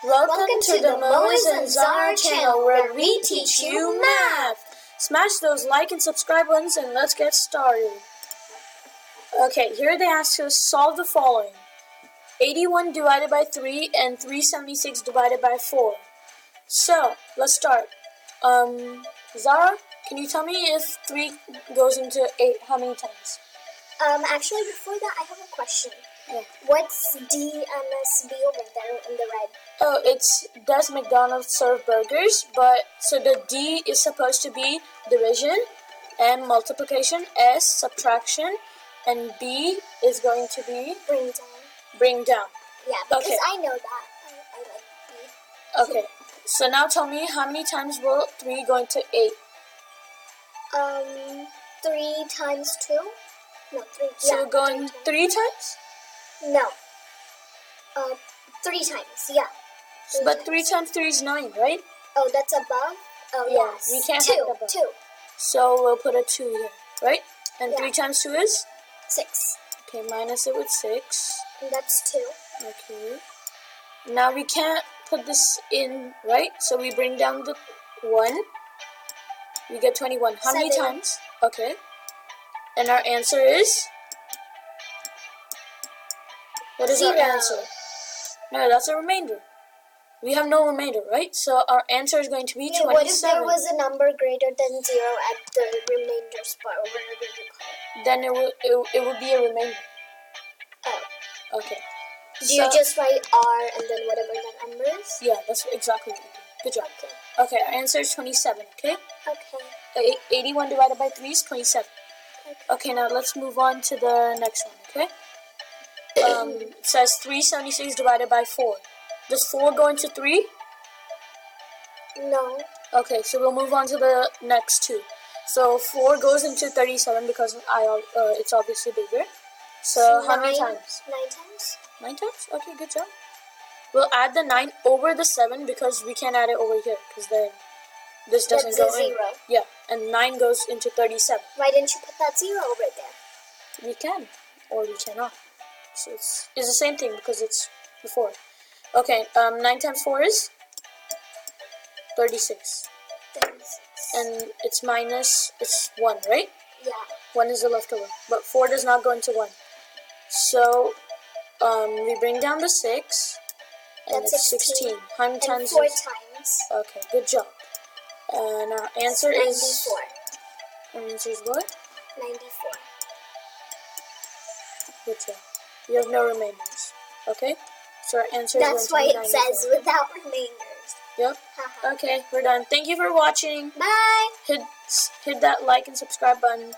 Welcome to the Moiz and Zahra channel where we teach you math. Smash those like and subscribe buttons and let's get started. Okay, here they ask us solve the following. 81 divided by 3 and 376 divided by 4. So, let's start. Zahra, can you tell me if 3 goes into 8 how many times? Actually, before that, I have a question. Yeah. What's DMSB over there in the red? Oh, it's does McDonald's serve burgers, but so the D is supposed to be division, M multiplication, S subtraction, and B is going to be bring down. Yeah, because okay. I know that. I like B. Okay, so now tell me how many times will 3 go into 8? 3 times 2? No, 3. So yeah, we're going 3 times? No. 3 times, yeah. But 3 times 3 is 9, right? Oh, that's above? Oh, yeah, yes. we can't 2, have it above. 2. So we'll put a 2 here, right? And Yeah. 3 times 2 is? 6. Okay, minus it with 6. And that's 2. Okay. Now we can't put this in, right? So we bring down the 1. We get 21. How many 7. times? Okay. And our answer is? What is 0. our answer? No, that's a remainder. We have no remainder, right? So our answer is going to be 27. What if there was a number greater than 0 at the remainder spot, or whatever you call it? Then it would be a remainder. Oh. Okay. Do you just write R and then whatever the number is? Yeah, that's exactly what you do. Good job. Okay, our answer is 27, okay? Okay. 81 divided by 3 is 27. Okay, now let's move on to the next one, okay? It says 376 divided by 4. Does 4 go into 3? No. Okay, so we'll move on to the next 2. So 4 goes into 37 because it's obviously bigger. So how many times? 9 times. 9 times? Okay, good job. We'll add the 9 over the 7 because we can't add it over here because then this doesn't That's go a in. 0. Yeah, and 9 goes into 37. Why didn't you put that 0 over there? We can, or we cannot. So it's the same thing because it's before. Okay, 9 times 4 is? 36. 36. And it's minus, it's 1, right? Yeah. 1 is the leftover, but 4 does not go into 1. So, we bring down the 6, and that's it's 16. How many and times 4 is? times. Okay, good job. And our answer 94. is? Our answer is what? 94. Good job. We have no remainders. Okay? So our answer That's is why going to be it 94. says without remainders. Yep. Haha. Okay, we're done. Thank you for watching. Bye. Hit that like and subscribe button.